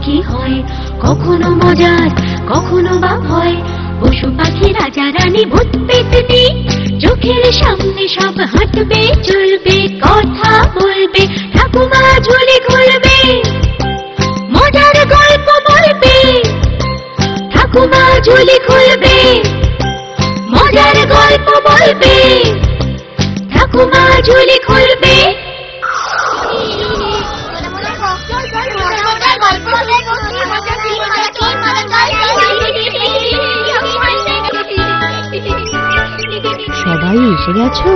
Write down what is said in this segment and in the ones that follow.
কি হয়, কখনো মজার কখনো বা ভয়। পশু পাখি রাজা রানী ভূত পেতনি, চোখের সামনে সব হাঁটবে চলবে, কথা বলবে, ঠাকুমা ঝুলি খুলবে, মজার গল্প বলবে, ঠাকুমা ঝুলি খুলবে, মজার গল্প বলবে, ঠাকুমা ঝুলি খুলবে। সবাই এসে গেছো?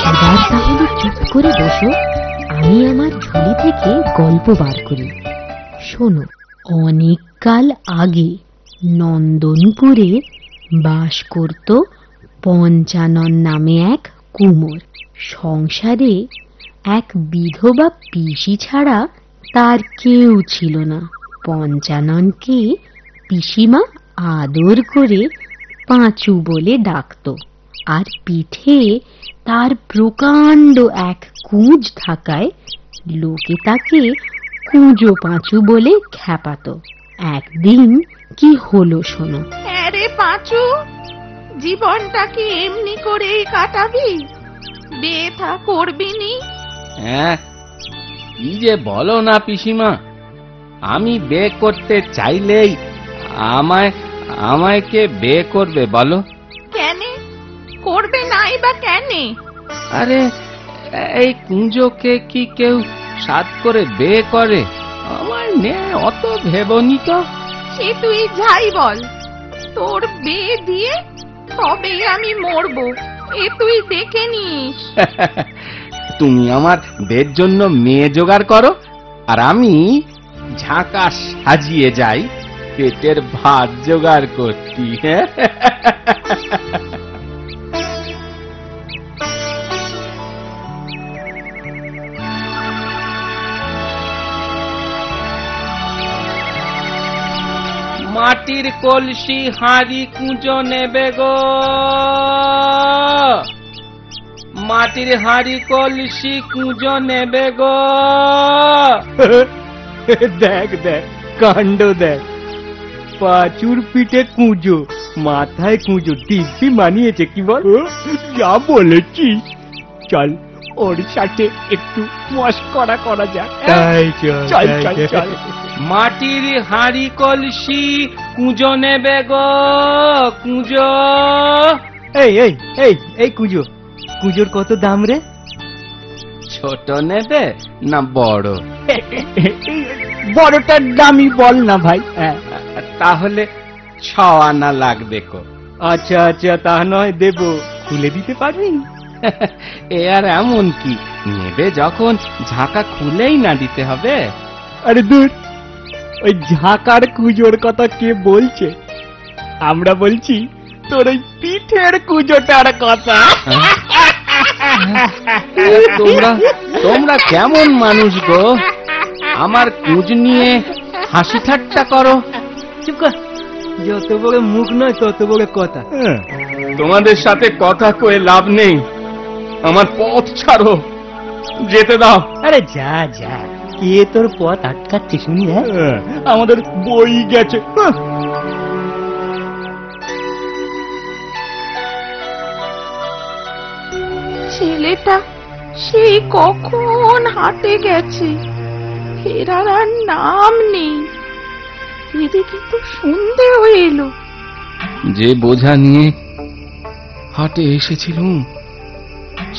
এবার তাহলে চুপ করে বসো, আমি আমার ঝুলি থেকে গল্প বার করি। শোনো, অনেক কাল আগে নন্দনপুরে বাস করত পঞ্চানন নামে এক কুমোর। সংসারে এক বিধবা পিসি ছাড়া তার কেউ ছিল না। পঞ্চাননকে পিসিমা আদর করে পাঁচু বলে ডাকত, আর পিঠে তার প্রকাণ্ড এক কুঁজ থাকায় লোকে তাকে কুঁজো পাঁচু বলে খ্যাপাতো। একদিন কি হলো শোনো। আরে পাঁচু, জীবনটা কি এমনি করেই কাটাবি? বেথা করবি নি? হ্যাঁ, কি যে বলো না পিসিমা, আমি বিয়ে করতে চাইলেই আমায় কে বিয়ে করবে বলো? কেনে করবে নাই বা কেনে? আরে এই কুঁজোকে কি কেউ সাত করে বিয়ে করে? আমার নে অত ভেবনি তো। সে তুই যাই বল, তোর বিয়ে দিয়ে তবে আমি মরবো, এ তুই দেখে নিস। তুমি আমার বিয়ের জন্য মেয়ে জোগাড় করো, আর আমি ঝাঁকা সাজিয়ে যাই পেটের ভাত জোগাড় করতি। হ্যাঁ, মাটির কলসি হাঁড়ি কুঁজো নেবে গো, মাটির হাঁড়ি কলসি কুঁজো নেবে গো। দেখ দেখ কাণ্ড দেখ, পাঁচুর পিঠে কুঁজো, মাথায় কুঁজো, দিব্যি মানিয়েছে কি বল? যা বলেছিস, চল ওর সাথে একটু মস্করা করা যাক। চল চল চল। মাটির হাঁড়ি কলসি কুঁজো নেবে গো, কুঁজো। এই এই এই এই কুঁজো, কুঁজোর কত দাম রে? ছোট নেবে না বড়? বড়টার দামই বল না ভাই। তাহলে 6 আনা লাগবে গো। আচ্ছা আচ্ছা, তা নয় দেবো, খুলে দিতে পারবি? এ আর এমন কি, নেবে যখন ঝাঁকা খুলেই না দিতে হবে? আরে দূর, ওই ঝাঁকার কুঁজোর কথা কে বলছে? আমরা বলছি তোর ওই পিঠের কুঁজোটার কথা। তোমরা কেমন মানুষ গো, আমার কুঁজ নিয়ে হাসি ঠাট্টা করো। চুপ কর, যত বড় মুখ নয় তত বড় কথা। তোমাদের সাথে কথা কয়ে লাভ নেই, আমার পথ ছাড়ো, যেতে দাও। আরে যা যা, কে তোর পথ আটকাচ্ছে শুনি? আমাদের বই গেছে। ছেলেটা সেই কখন হাটে গেছে, ফেরার আর নাম নেই। এদিকে তো সন্ধে হয়ে এলো। যে বোঝা নিয়ে হাটে এসেছিলুম,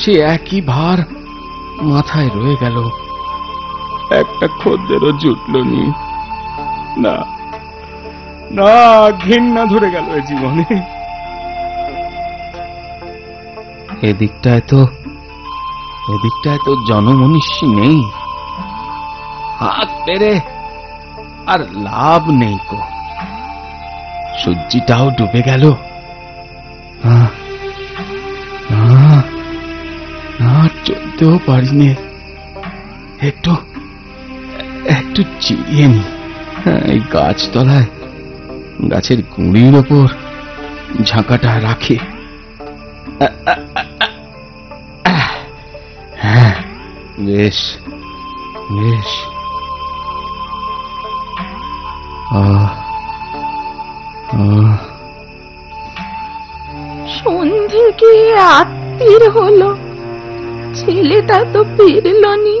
সে একই ভার মাথায় রয়ে গেল, একটা খদ্দেরও জুটল নি। না না, ঘেন্না ধরে গেল এ জীবনে। এদিকটায় তো জনমনীষী নেই, হাত পেরে আর লাভ নেই কো। সূর্যিটাও ডুবে গেল। চলতেও পারিনি, একটু চিড়িয়ে নি। এই গাছতলায়, গাছের গুঁড়ির ওপর ঝাঁকাটা রাখে। হ্যাঁ বেশ, বেশ। আহ আহ সন্ধে গিয়ে আত্মীর হলো, ছেলেটা তো ফিরলনি।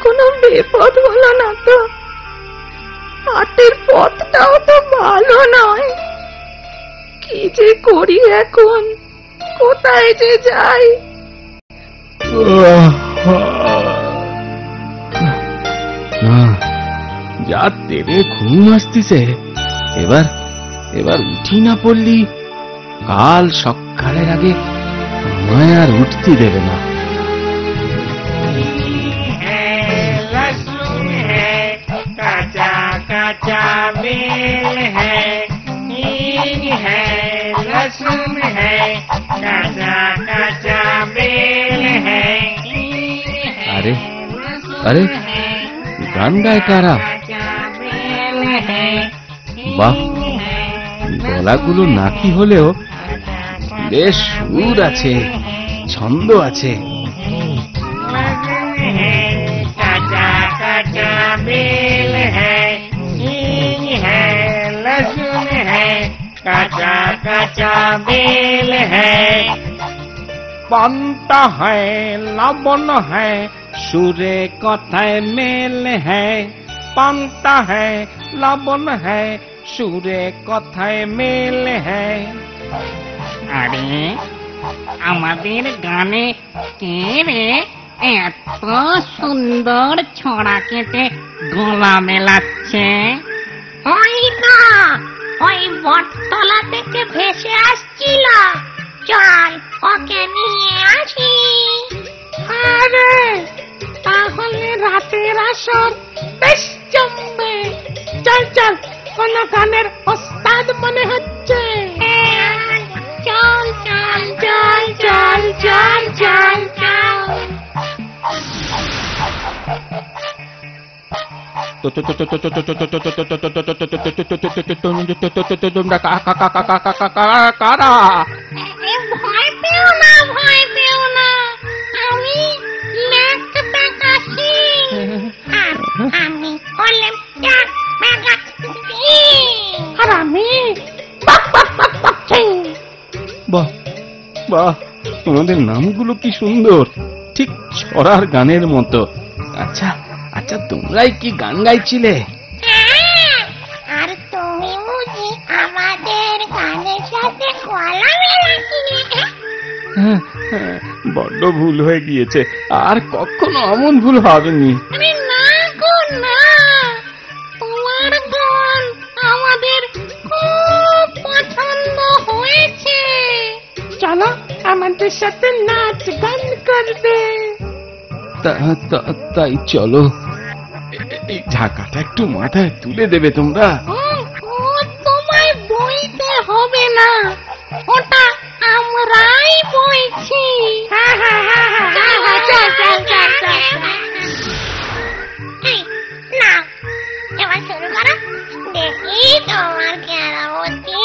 কোনো বিপদ হলো না তো? হাটের পথটাও তো ভালো নয়। কি যে করি এখন, কোথায় যে যাই? না, যা তেরে ঘুম আসতিছে। এবার এবার উঠি না পড়লি কাল সকালের আগে আমায় আর উঠতে দেবে না। लहसुन है, काचा काचा बेल है, हींग है, लहसुन है, काचा काचा बेल है, हींग है, अरे अरे গান গায় কারা? काचा बेल है, বাহ, গলাগুলো নাকি হলেও বেশ সুর আছে, ছন্দ আছে। लहसुन है, काचा काचा बेल है, हींग है, लहसुन है, काचा काचा बेल है, পান্তা है, लवण है, সুরে কথায় মেল है, পান্তা है, লবণ है, সুরে কথায় মেল है। আরে আমাদের গানে কে রে এত সুন্দর ছড়া কেটে গলা মেলাচ্ছে? ওই না, ওই বটতলা থেকে ভেসে আসছিল। চল ওকে নিয়ে আসি। আরে তাহলে রাতের আসর বেশ জমবে। চল চল, কোন গানের ওস্তাদ মনে হচ্ছে। চল চল চল চল চল চল চল। তোমরা কারা? ভয় পেও না, ভয় পেও না, আমি লেখতে কাশি। আমি হলাম আর আমি বাহ বাহ, তোমাদের নামগুলো কি সুন্দর, ঠিক ছড়ার গানের মতো। আচ্ছা আচ্ছা, তোমরাই কি গান গাইছিলে? আর তুমি বুঝি আমাদের গানের সাথে গলা মেলাছিলে? হ্যাঁ, হ্যাঁ, বড্ড ভুল হয়ে গিয়েছে, আর কখনো অমন ভুল হবেনি। আরে না গো না, তোমার গান আমাদের খুব পছন্দ হয়েছে। চলো আমাদের সাথে নাচ গান করবে। তাই চলো। এই ঝাঁকাটা একটু মাথায় তুলে দেবে তোমরা? ও তোমায় বইতে হবে না, ওটা আমরাই বইছি। এই, নাও, এবার শুরু করো, দেখি তোমার কেরামতি।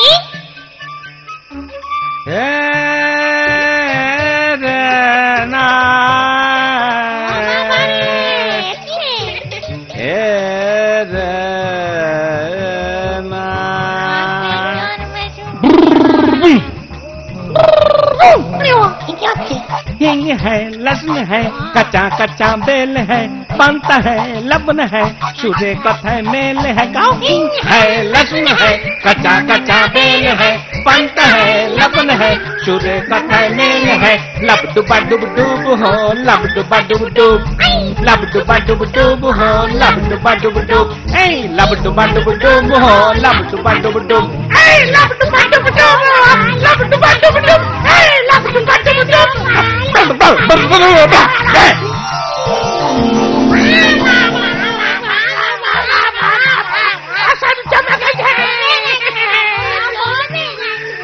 हींग है, लहसुन है, कच्चा कच्चा बेल है, पांता है, लवण है, सूर्य कथा मेल है। गाओ हींग है, लहसुन है, कच्चा कच्चा बेल है, पांता है, लवण है, सूर्य कथा मेल है। लब डुबा डुब डुब हो, लब डुबा डुब डुब, लब डुबा डुब डुब हो, लब डुबा डुब डुब, ए लब डुबा डुब डुब हो, लब डुबा डुब डुब, ए लब डुबा डुब डुब, लब डुबा डुब डुब, ए लब डुबा डुब डुब।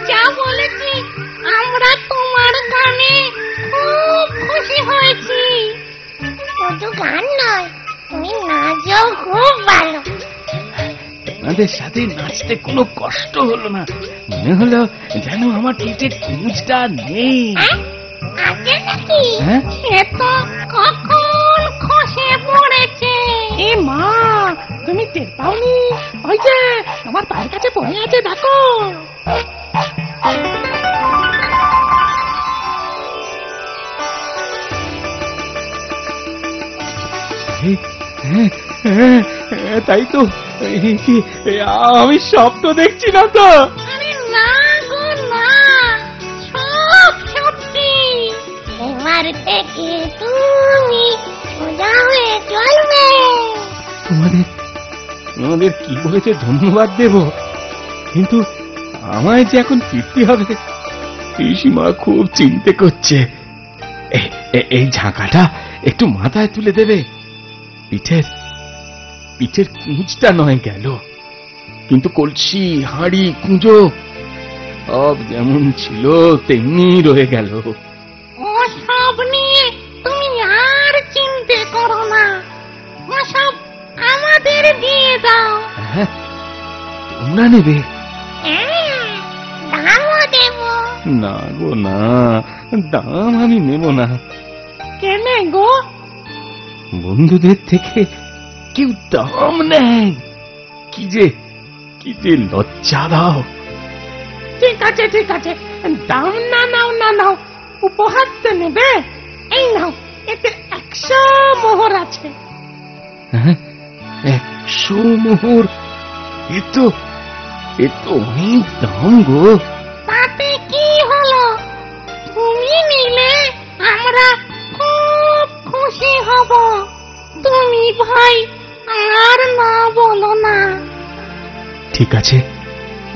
যা বলেছি, আমরা তোমার গানে খুব খুশি হয়েছি। শুধু গান নয়, তুমি নাচও খুব ভালো। তোমাদের সাথে নাচতে কোনো কষ্ট হলো না, মনে হলো যেন আমার পিঠে কুঁজটা নেই। আছে নাকি? হ্যাঁ? সে তো কখন খসে পাওনি, ওই যে আমার পায়ের কাছে পড়ে আছে, দেখো। তাই তো, আমি স্বপ্ন দেখছি না তো? আরে না গো না, সব সত্যি। এবার থেকে তুমি সোজা হয়ে চলবে। তোমাদের কি বলেছে ধন্যবাদ দেব, কিন্তু আমায় যে এখন ফিরতে হবে। পিসিমা খুব চিন্তা করছে। এই ঝাঁকাটা একটু মাথায় তুলে দেবে। পিঠের কুঁচটা নয় গেল, কিন্তু কলসি, হাঁড়ি, কুঁজো সব যেমন ছিল তেমনি রয়ে গেল। ওসব নিয়ে তুমি আর চিন্তা করো না, ওসব আমাদের দিয়ে দাও। হ্যাঁ, তোমরা নেবে? দামও দেব। না গো না, দাম আমি নেব না। কেন গো? বন্ধুদের থেকে কেউ দাম নেয়? কি যে লজ্জা দাও। ঠিক আছে ঠিক আছে, দাম না নাও না নাও, উপহার তো নেবে। এই নাও, এতে 100 মোহর আছে। 100 মোহর? এ তো অনেক দাম গো। তাতে কি হলো, তুমি নিলে আমরা খুব খুশি হব। তুমি ভাই আর না বলো না। ঠিক আছে,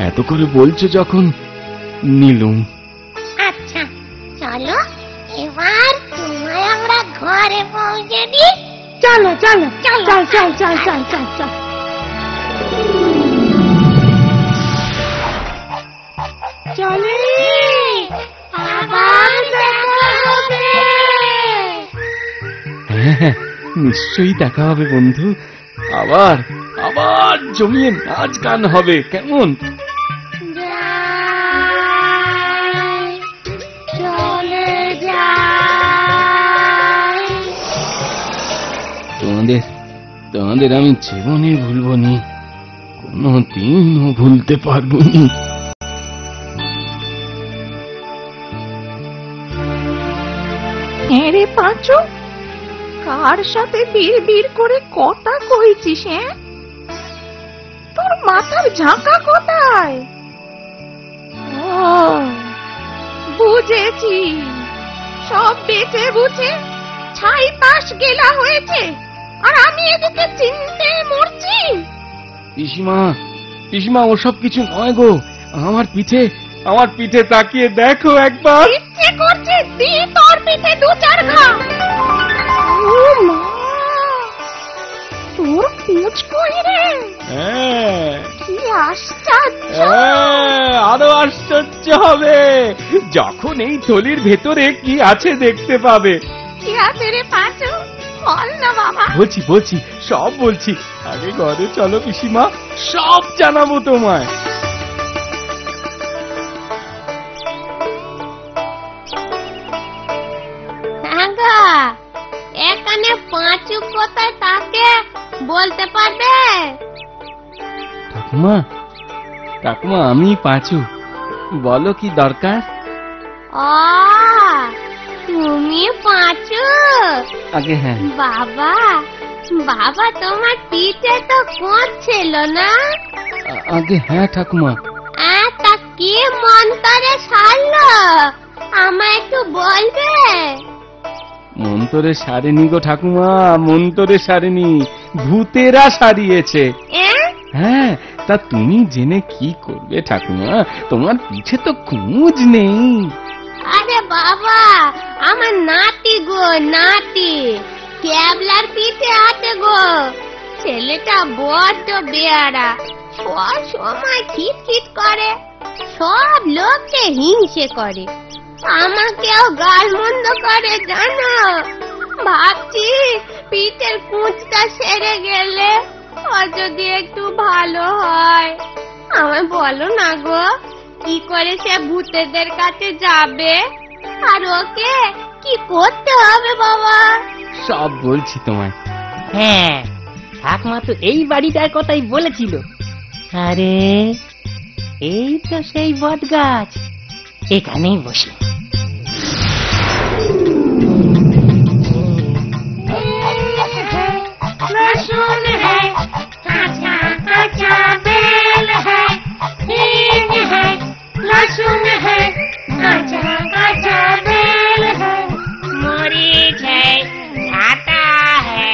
এত করে বলছো যখন, নিলুম। আচ্ছা চলো, এবার তোমায় আমরা ঘরে পৌঁছে দিই। চলো চলো চল চল চল চল চল চল চল। চলে, আবার দেখা হবে। হ্যাঁ, নিশ্চয়ই দেখা হবে বন্ধু। আবার জমিয়ে নাচ গান হবে, কেমন? চলে যাই। তোমাদের আমি জীবনে ভুলবো নি, কোনদিনও ভুলতে পারবো নি। হ্যাঁ রে পাঁচু, কার সাথে বিড় করে কথা কইছিস? হ্যাঁ, তোর মাথার ঝাঁকা কোথায়? ও বুঝেছি, সব বেঁচে বুঝে ছাই পাশ গেলা হয়েছে, আর আমি এদিকে চিনতে মরছি। পিসিমা ওসব কিছু নয় গো। আমার পিঠে তাকিয়ে দেখো একবার। ইচ্ছে করছে দি তোর পিঠে 2-4 ঘা। ও মা, তোর কুচ কই রে? হ্যাঁ, কি আশ্চর্য! আরো আশ্চর্য হবে যখন এই থলির ভেতরে কি আছে দেখতে পাবে। কি আছে রে পাঁচু, বল না বাবা। বলছি, সব বলছি। আগে ঘরে চলো পিসিমা, সব জানাবো তোমায়। এখানে পাঁচু কোথায় থাকে বলতে পারবে? ঠাকুমা আমি পাঁচু, বলো কি দরকার? তুমি পাঁচু? আগে হ্যাঁ। বাবা তোমার পিঠে তো কোঁচ ছিল না? আগে হ্যাঁ ঠাকুমা। তা কি মন্তরে সারলো, আমায় একটু বলবে? মন্তরে সারেনি গো ঠাকুমা, মন্তরে সারেনি, ভূতেরা সারিয়েছে। হ্যাঁ, তা তুমি জেনে কি করবে ঠাকুমা, তোমার পিঠে তো কুঁজ নেই। আরে বাবা, আমার নাতি গো নাতি, ক্যাবলার পিঠে আছে গো। ছেলেটা বড্ড বেয়ারা, সব সময় খিটখিট করে, সব লোককে হিংসে করে, আমাকেও গালমন্দ করে জানো। ভাবছি পিঠের কুঁচটা সেরে গেলে ও যদি একটু ভালো হয়। আমায় বলো না গো, কি করে সে ভূতেদের কাছে যাবে, আর ওকে কি করতে হবে বাবা? সব বলছি তোমায়। হ্যাঁ, ঠাকমা তো এই বাড়িটার কথাই বলেছিল। আরে এই তো সেই বট গাছ, এখানেই বসি। लहसुन है, काचा काचा बेल है, हींग है, लहसुन है, काचा काचा बेल है, मरीच है, घाटा है,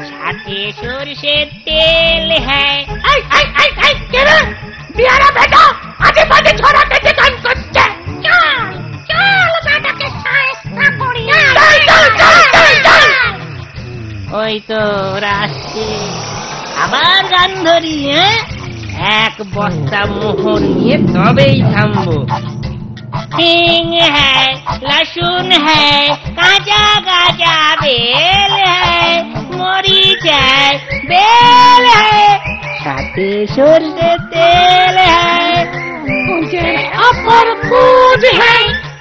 साथे সরষের তেল है। आई आई आई आई केरा बियारा बेटा आगे बागे छोरा के काम करते। चल चल बेटा के साइस्ता करी। चल चल चल चल चल। ওই তো রাস্তে আবার গান ধরি। এক বস্তা মোহর নিয়ে তবেই থামবো। हींग है, लहसुन है, काचा काचा बेल है, मरीच है, बेल है, साथे সরষের तेल है, मुझे अपर कूद है,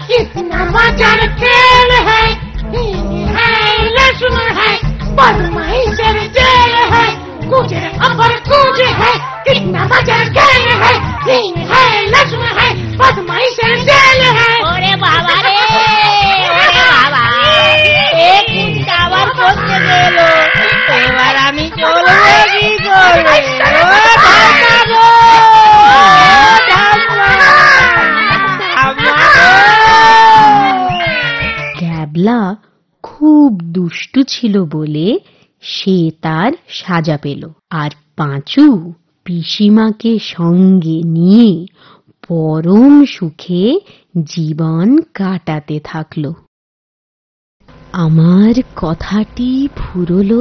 कितना बाजार खेल है, हींग है, लहसुन है, बदमाशी जेल है, मुझे अपर कूद है, कितना बाजार खेल है, हींग है, लहसुन है, बदमाशी जेल है। ओरे बाबा रे, ओरे बाबा, एक कुत्ता आবার করতে গেল, এবার আমি চলবো কি করে? ও ঠাম্মা গো, ঠাম্মা, ঠাম্মা গো। ক্যাবলা খুব দুষ্টু ছিল বলে সে তার সাজা পেল, আর পাঁচু পিসিমাকে সঙ্গে নিয়ে পরম সুখে জীবন কাটাতে থাকলো। আমার কথাটি ফুরলো,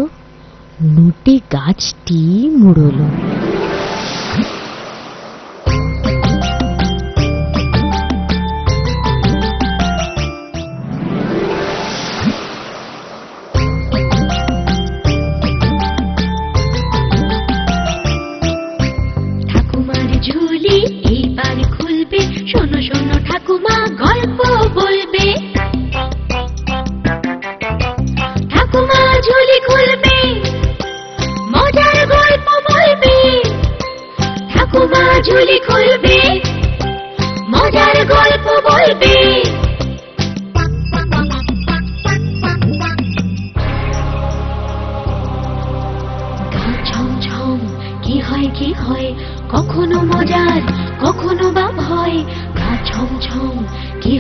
নুটে গাছটি মুড়লো। ঠাকুমার ঝুলি এইবার খুলবে, শোনো শোনো ঠাকুমা গল্প বলবে। ঠাকুমা ঝুলি খুলবে, মজার গল্প বলবে। ঠাকুমা ঝুলি খুলবে,